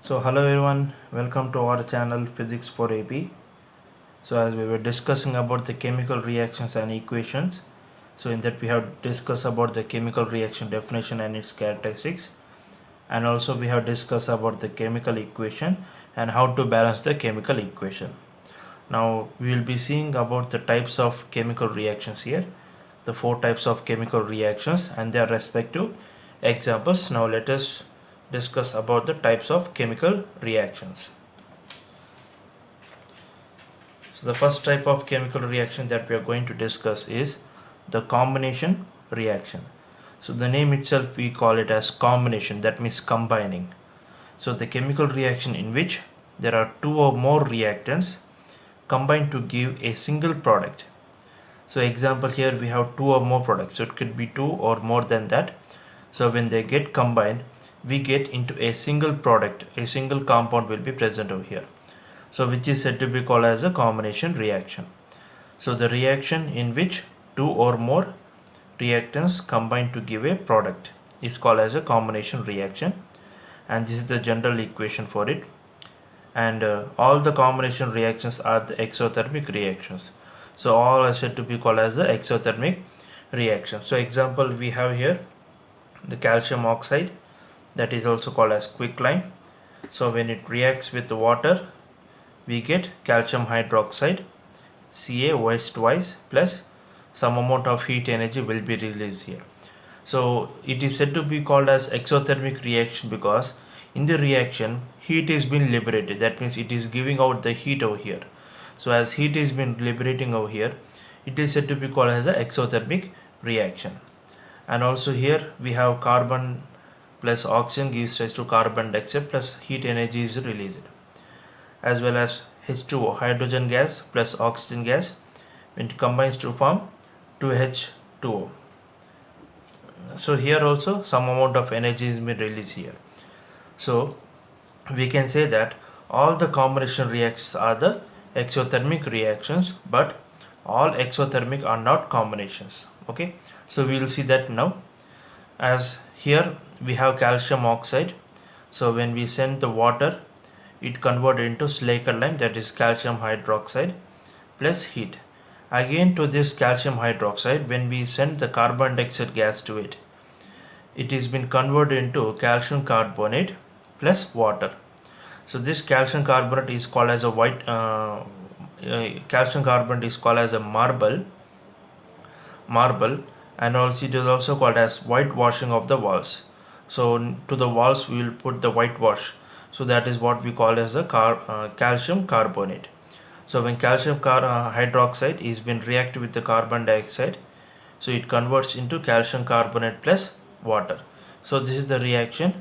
So hello everyone, welcome to our channel Physics for AP. So as we were discussing about the chemical reactions and equations, so in that we have discussed about the chemical reaction definition and its characteristics, and also we have discussed about the chemical equation and how to balance the chemical equation. Now we will be seeing about the types of chemical reactions here, the four types of chemical reactions and their respective examples. Now let us discuss about the types of chemical reactions. So the first type of chemical reaction that we are going to discuss is the combination reaction. So the name itself we call it as combination, that means combining. So the chemical reaction in which there are two or more reactants combined to give a single product. So example, here we have two or more products, so it could be two or more than that. So when they get combined, we get into a single product, a single compound will be present over here. So which is said to be called as a combination reaction. So the reaction in which two or more reactants combine to give a product is called as a combination reaction, and this is the general equation for it. And all the combination reactions are the exothermic reactions. So all are said to be called as the exothermic reaction. So example, we have here the calcium oxide, that is also called as quicklime. So when it reacts with the water, we get calcium hydroxide, CaOH twice, plus some amount of heat energy will be released here. So it is said to be called as exothermic reaction because in the reaction heat is being liberated, that means it is giving out the heat over here. So as heat is being liberating over here, it is said to be called as an exothermic reaction. And also here we have carbon plus oxygen gives rise to carbon dioxide plus heat energy is released, as well as H2O, hydrogen gas plus oxygen gas, when it combines to form 2H2O. So here also some amount of energy is being released here. So we can say that all the combination reactions are the exothermic reactions, but all exothermic are not combinations. Okay, so we will see that now. As here we have calcium oxide, so when we send the water, it converted into Slaker lime, that is calcium hydroxide plus heat. Again to this calcium hydroxide, when we send the carbon dioxide gas to it, it has been converted into calcium carbonate plus water. So this calcium carbonate is called as a calcium carbonate is called as a marble, and also it is also called as whitewashing of the walls. So to the walls we will put the whitewash. So that is what we call as a calcium carbonate. So when calcium hydroxide is been reacted with the carbon dioxide, so it converts into calcium carbonate plus water. So this is the reaction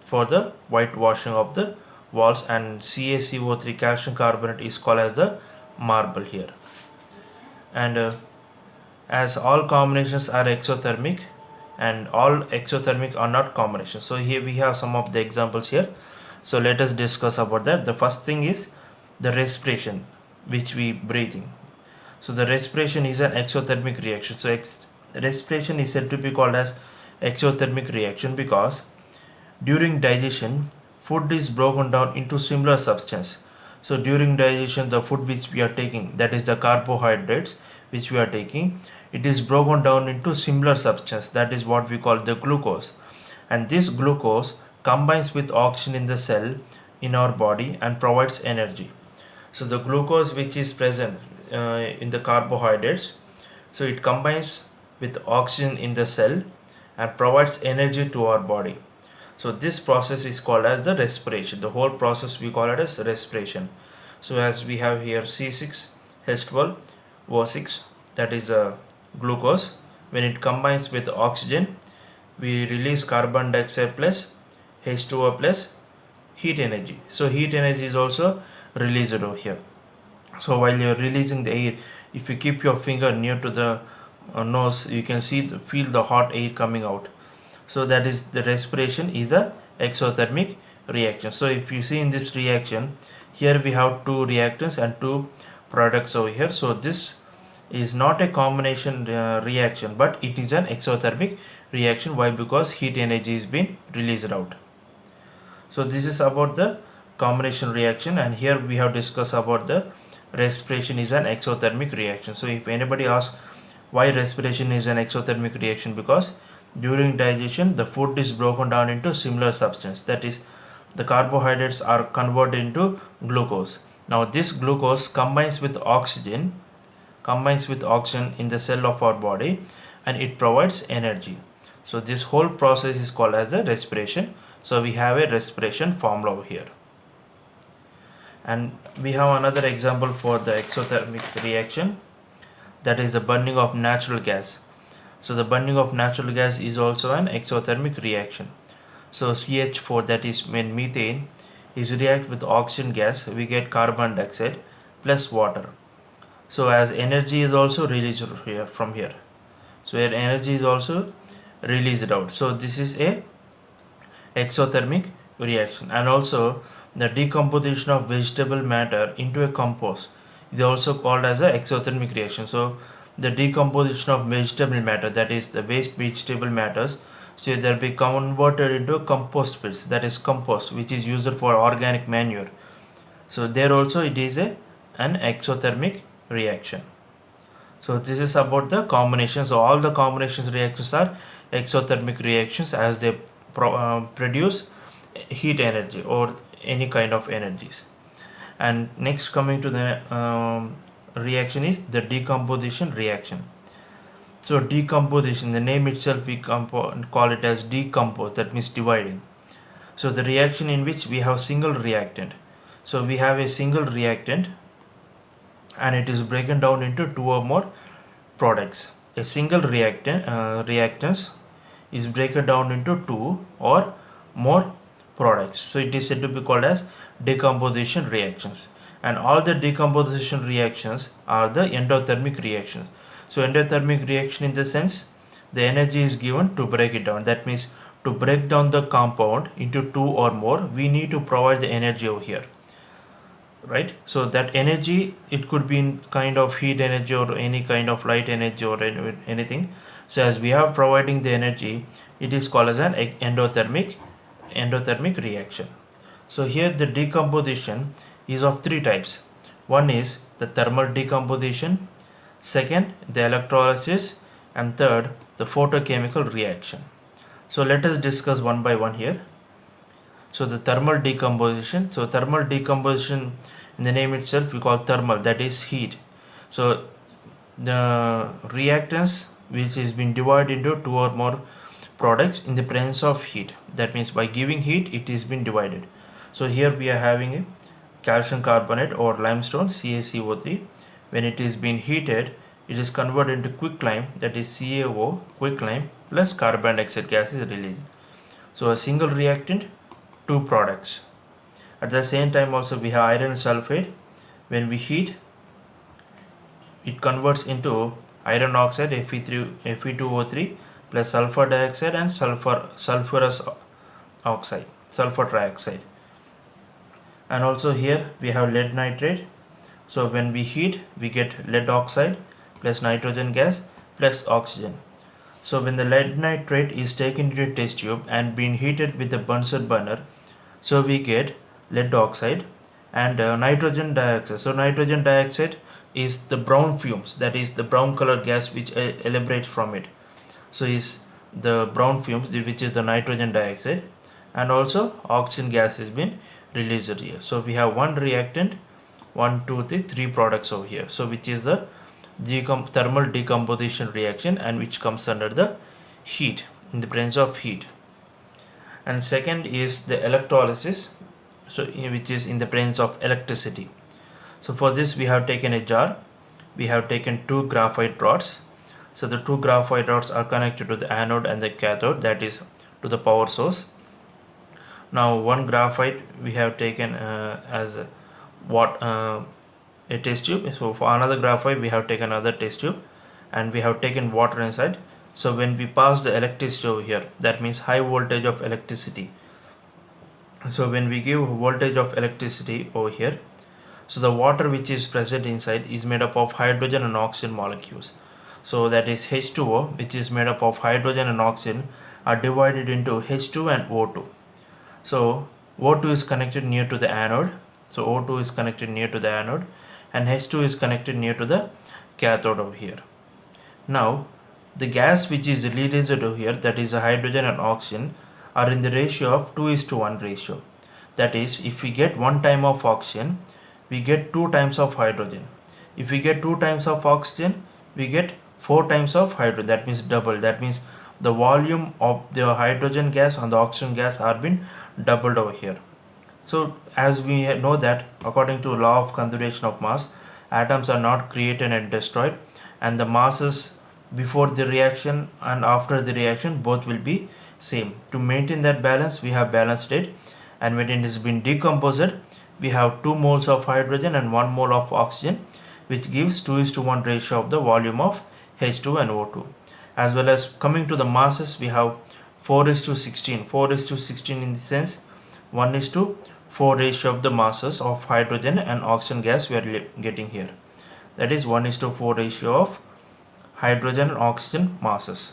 for the whitewashing of the walls, and CaCO3 calcium carbonate is called as the marble here. And as all combinations are exothermic and all exothermic are not combinations, so here we have some of the examples here. So let us discuss about that. The first thing is the respiration which we breathing. So the respiration is an exothermic reaction. So respiration is said to be called as exothermic reaction because during digestion food is broken down into similar substance. So during digestion the food which we are taking, that is the carbohydrates which we are taking, it is broken down into similar substance, that is what we call the glucose, and this glucose combines with oxygen in the cell in our body and provides energy. So the glucose which is present in the carbohydrates, so it combines with oxygen in the cell and provides energy to our body. So this process is called as the respiration. The whole process we call it as respiration. So as we have here C6H12O6, that is glucose. When it combines with oxygen, we release carbon dioxide plus H2O plus heat energy. So heat energy is also released over here. So while you're releasing the air, if you keep your finger near to the nose, you can feel the hot air coming out. So that is the respiration is a exothermic reaction. So if you see in this reaction, here we have two reactants and two products over here. So this is not a combination reaction, but it is an exothermic reaction. Why? Because heat energy is being released out. So this is about the combination reaction, and here we have discussed about the respiration is an exothermic reaction. So if anybody asks why respiration is an exothermic reaction, because during digestion the food is broken down into similar substance, that is the carbohydrates are converted into glucose. Now this glucose combines with oxygen in the cell of our body, and it provides energy. So this whole process is called as the respiration. So we have a respiration formula over here. And we have another example for the exothermic reaction, that is the burning of natural gas. So the burning of natural gas is also an exothermic reaction. So CH4, that is when methane is react with oxygen gas, we get carbon dioxide plus water. So as energy is also released here from here. So your energy is also released out. So this is a exothermic reaction. And also the decomposition of vegetable matter into a compost is also called as a exothermic reaction. So the decomposition of vegetable matter, that is the waste vegetable matters, so they'll be converted into a compost pits, that is compost, which is used for organic manure. So there also it is an exothermic reaction. So this is about the combinations. So all the combinations reactions are exothermic reactions, as they produce heat energy or any kind of energies. And next, coming to the reaction is the decomposition reaction. So decomposition, the name itself we call it as decompose, that means dividing. So the reaction in which we have single reactant. So we have a single reactant and it is broken down into two or more products. A single reactants is broken down into two or more products. So it is said to be called as decomposition reactions. And all the decomposition reactions are the endothermic reactions. So endothermic reaction, in the sense the energy is given to break it down. That means to break down the compound into two or more, we need to provide the energy over here, right? So that energy, it could be in kind of heat energy or any kind of light energy or anything. So as we are providing the energy, it is called as an endothermic reaction. So here the decomposition is of three types. One is the thermal decomposition, second the electrolysis, and third the photochemical reaction. So let us discuss one by one here. So the thermal decomposition. So thermal decomposition, in the name itself we call thermal, that is heat. So the reactants which is been divided into two or more products in the presence of heat. That means by giving heat it is been divided. So here we are having a calcium carbonate or limestone, CaCO3. When it is being heated, it is converted into quicklime, that is CaO, quicklime, plus carbon dioxide gas is released. So a single reactant, two products. At the same time also we have iron sulfate. When we heat, it converts into iron oxide, Fe2O3, plus sulfur dioxide and sulfurous oxide, sulfur trioxide. And also here we have lead nitrate. So when we heat, we get lead oxide plus nitrogen gas plus oxygen. So when the lead nitrate is taken into a test tube and being heated with the Bunsen burner, so we get lead oxide and nitrogen dioxide. So nitrogen dioxide is the brown fumes, that is the brown color gas which elaborates from it. So is the brown fumes, which is the nitrogen dioxide, and also oxygen gas has been released here. So we have one reactant, one, two, three products over here. So which is the thermal decomposition reaction, and which comes under the heat, in the presence of heat. And second is the electrolysis, so which is in the presence of electricity. So for this we have taken a jar, we have taken two graphite rods. So the two graphite rods are connected to the anode and the cathode, that is to the power source. Now one graphite we have taken as a test tube. So for another graphite we have taken another test tube, and we have taken water inside. So when we pass the electricity over here, that means high voltage of electricity. So when we give voltage of electricity over here, so the water which is present inside is made up of hydrogen and oxygen molecules. So that is H2O, which is made up of hydrogen and oxygen, are divided into H2 and O2. So O2 is connected near to the anode, so O2 is connected near to the anode, and H2 is connected near to the cathode over here. Now the gas which is released over here, that is hydrogen and oxygen, are in the ratio of 2:1 ratio. That is, if we get 1 time of oxygen, we get 2 times of hydrogen. If we get 2 times of oxygen, we get 4 times of hydrogen. That means double. That means the volume of the hydrogen gas and the oxygen gas are been doubled over here. So as we know that according to law of conservation of mass, atoms are not created and destroyed, and the masses before the reaction and after the reaction both will be same. To maintain that balance, we have balanced it, and when it has been decomposed, we have 2 moles of hydrogen and 1 mole of oxygen, which gives 2:1 ratio of the volume of H2 and O2. As well as coming to the masses, we have 4:16. 4:16 in the sense 1:4 ratio of the masses of hydrogen and oxygen gas we are getting here. That is 1:4 ratio of hydrogen and oxygen masses.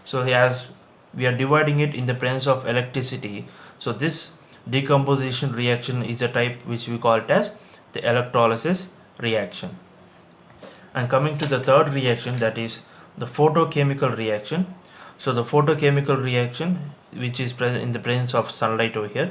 So as we are dividing it in the presence of electricity, so this decomposition reaction is a type which we call it as the electrolysis reaction. And coming to the third reaction, that is the photochemical reaction. So the photochemical reaction which is present in the presence of sunlight over here.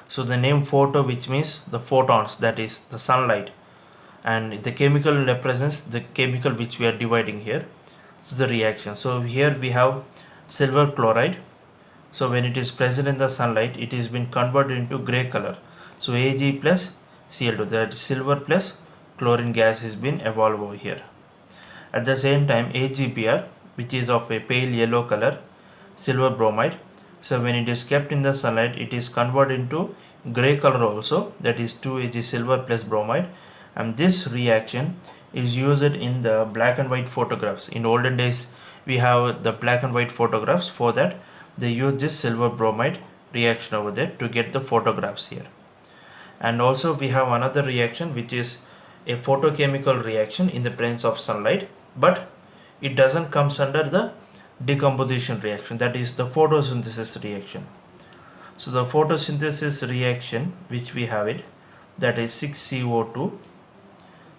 So the name photo, which means the photons, that is the sunlight, and the chemical represents the chemical which we are dividing here. So the reaction, so here we have silver chloride. So when it is present in the sunlight, it is been converted into gray color. So Ag plus Cl2, that silver plus chlorine gas is been evolved over here. At the same time, AgBr, which is of a pale yellow color, silver bromide. So when it is kept in the sunlight, it is converted into gray color also, that is 2Ag silver plus bromide. And this reaction is used in the black and white photographs. In olden days, we have the black and white photographs. For that, they use this silver bromide reaction over there to get the photographs here. And also we have another reaction which is a photochemical reaction in the presence of sunlight, but it doesn't comes under the decomposition reaction, that is the photosynthesis reaction. So the photosynthesis reaction which we have it, that is 6CO2,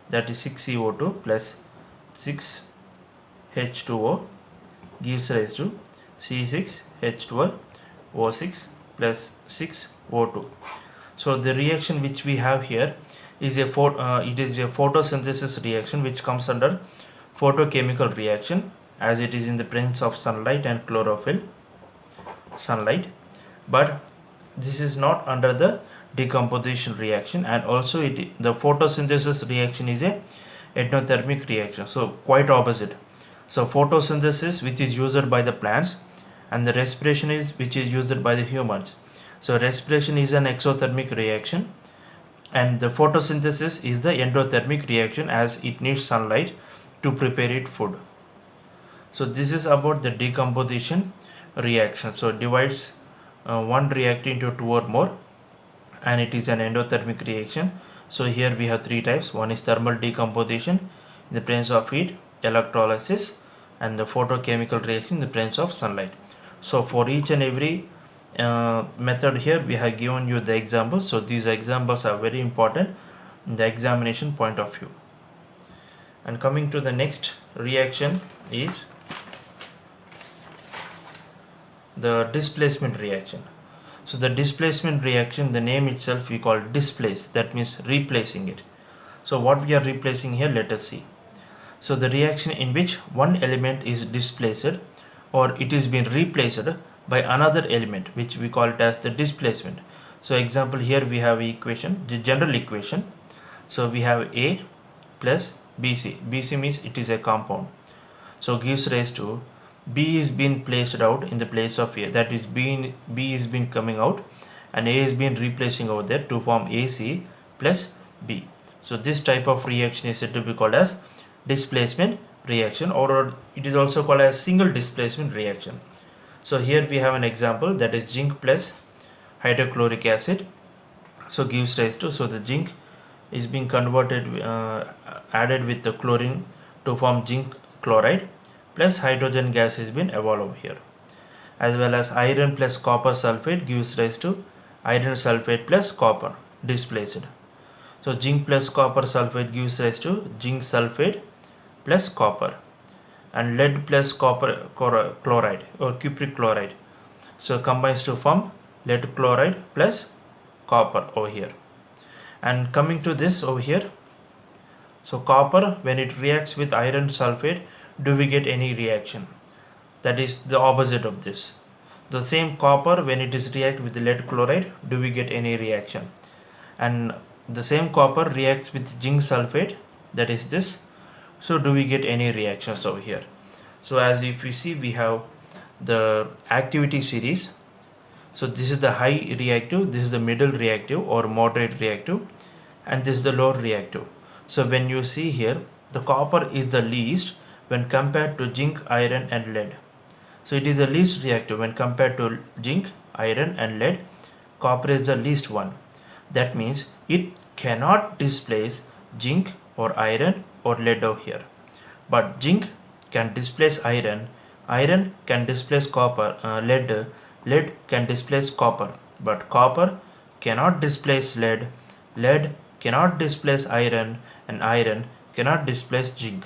that is 6CO2 plus 6H2O gives rise to C6H12O6 plus 6O2. So the reaction which we have here is it is a photosynthesis reaction which comes under photochemical reaction, as it is in the presence of sunlight and chlorophyll sunlight, but this is not under the decomposition reaction. And also the photosynthesis reaction is a endothermic reaction, so quite opposite. So photosynthesis, which is used by the plants, and the respiration is which is used by the humans. So respiration is an exothermic reaction, and the photosynthesis is the endothermic reaction, as it needs sunlight to prepare its food. So this is about the decomposition reaction. So it divides one reactor into 2 or more, and it is an endothermic reaction. So here we have 3 types. One is thermal decomposition in the presence of heat, electrolysis, and the photochemical reaction in the presence of sunlight. So for each and every method here we have given you the examples. So these examples are very important in the examination point of view. And coming to the next reaction is the displacement reaction. So the displacement reaction, the name itself we call displace, that means replacing it. So what we are replacing here, let us see. So the reaction in which one element is displaced or it is being replaced by another element, which we call it as the displacement. So example, here we have equation, the general equation. So we have A plus BC. BC means it is a compound. So gives rise to B is being placed out in the place of A. That is B is being coming out, and A is being replacing over there to form AC plus B. So this type of reaction is said to be called as displacement reaction, or it is also called as single displacement reaction. So here we have an example, that is zinc plus hydrochloric acid. So gives rise to, so the zinc is being converted added with the chlorine to form zinc chloride, plus hydrogen gas has been evolved over here. As well as iron plus copper sulfate gives rise to iron sulfate plus copper displaced. So zinc plus copper sulfate gives rise to zinc sulfate plus copper, and lead plus copper chloride or cupric chloride, so combines to form lead chloride plus copper over here. And coming to this over here, so copper, when it reacts with iron sulfate, do we get any reaction? That is the opposite of this. The same copper, when it is react with lead chloride, do we get any reaction? And the same copper reacts with zinc sulfate, that is this. So do we get any reactions over here? So as if we see, we have the activity series. So this is the high reactive, this is the middle reactive or moderate reactive, and this is the low reactive. So when you see here, the copper is the least when compared to zinc, iron and lead. So it is the least reactive when compared to zinc, iron and lead. Copper is the least one. That means it cannot displace zinc or iron or lead over here. But zinc can displace iron, iron can displace copper, lead can displace copper. But copper cannot displace lead, lead cannot displace iron, and iron cannot displace zinc.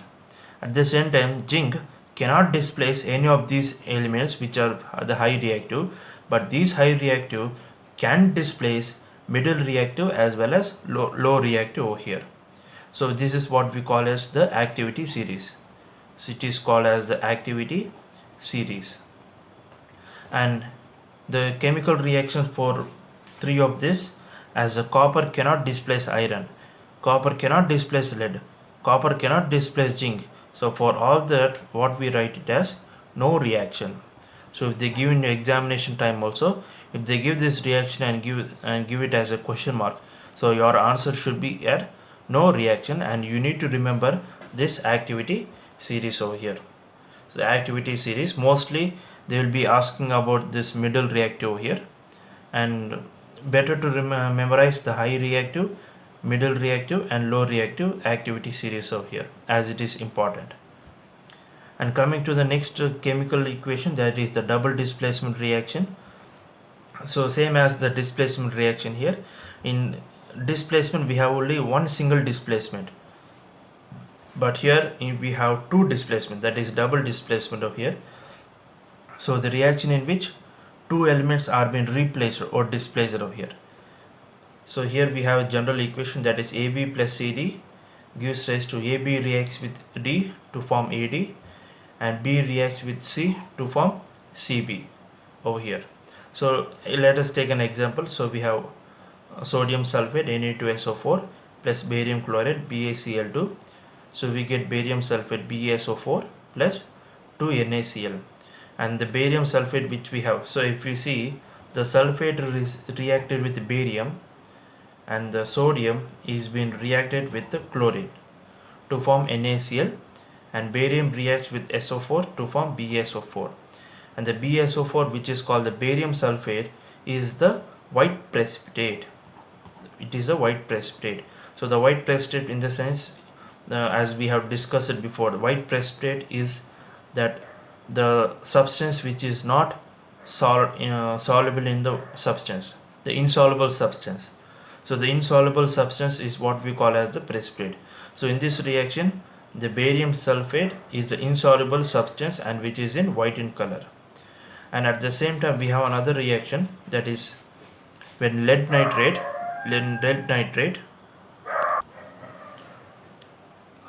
At the same time, zinc cannot displace any of these elements which are the high reactive, but these high reactive can displace middle reactive as well as low reactive over here. So this is what we call as the activity series. So it is called as the activity series. And the chemical reactions for three of this, as a copper cannot displace iron, copper cannot displace lead, copper cannot displace zinc. So for all that, what we write it as no reaction. So if they give in examination time also, if they give this reaction and give it as a question mark, so your answer should be at no reaction, and you need to remember this activity series over here. So activity series, mostly they will be asking about this middle reactive over here, and better to memorize the high reactive, middle reactive and low reactive activity series over here, as it is important. And coming to the next chemical equation, that is the double displacement reaction. So same as the displacement reaction here, in displacement we have only one single displacement, but here we have two displacement, that is double displacement of here. So the reaction in which two elements are being replaced or displaced over here. So here we have a general equation, that is AB plus CD gives rise to AB reacts with D to form AD, and B reacts with C to form CB over here. So let us take an example. So we have sodium sulfate Na2SO4 plus barium chloride BaCl2. So we get barium sulfate BaSO4 plus 2NaCl, and the barium sulfate which we have. So if you see, the sulfate is reacted with the barium, and the sodium is being reacted with the chlorine to form NaCl, and barium reacts with SO4 to form BaSO4, and the BaSO4, which is called the barium sulfate, is the white precipitate. It is a white precipitate. So the white precipitate, in the sense, as we have discussed it before, the white precipitate is that the substance which is not soluble in the substance, the insoluble substance. So the insoluble substance is what we call as the precipitate. So in this reaction, the barium sulfate is the insoluble substance, and which is in white in color. And at the same time, we have another reaction, that is when lead nitrate,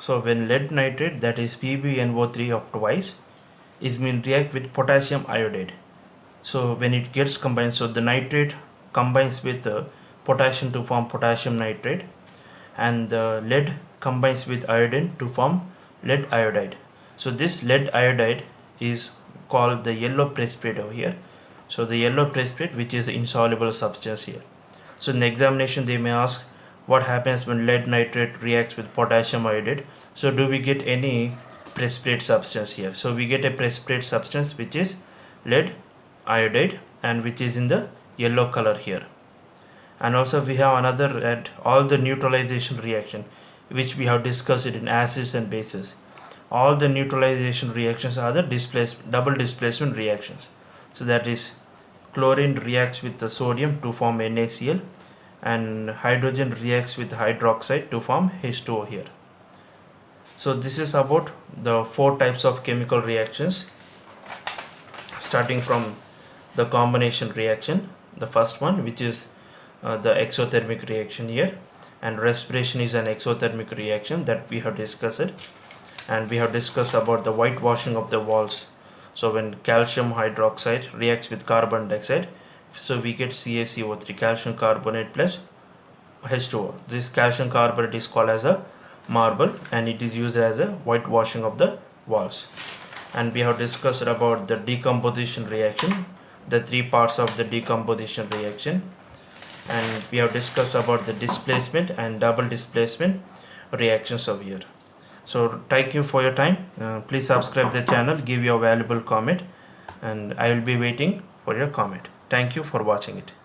so when lead nitrate, that is PbNO3 of twice, is being react with potassium iodide. So when it gets combined, so the nitrate combines with potassium to form potassium nitrate, and the lead combines with iodine to form lead iodide. So this lead iodide is called the yellow precipitate over here. So the yellow precipitate, which is the insoluble substance here. So in the examination they may ask, what happens when lead nitrate reacts with potassium iodide? So do we get any precipitate substance here? So we get a precipitate substance which is lead iodide, and which is in the yellow color here. And also we have another at all the neutralization reaction, which we have discussed it in acids and bases. All the neutralization reactions are the double displacement reactions. So that is chlorine reacts with the sodium to form NaCl, and hydrogen reacts with hydroxide to form H2O here. So this is about the 4 types of chemical reactions, starting from the combination reaction, the first one, which is the exothermic reaction here, and respiration is an exothermic reaction that we have discussed. And we have discussed about the whitewashing of the walls. So when calcium hydroxide reacts with carbon dioxide, so we get CaCO3, calcium carbonate plus H2O. This calcium carbonate is called as a marble, and it is used as a whitewashing of the walls. And we have discussed about the decomposition reaction, the 3 parts of the decomposition reaction, and we have discussed about the displacement and double displacement reactions over here. So thank you for your time. Please subscribe the channel, give your valuable comment, and I will be waiting for your comment. Thank you for watching it.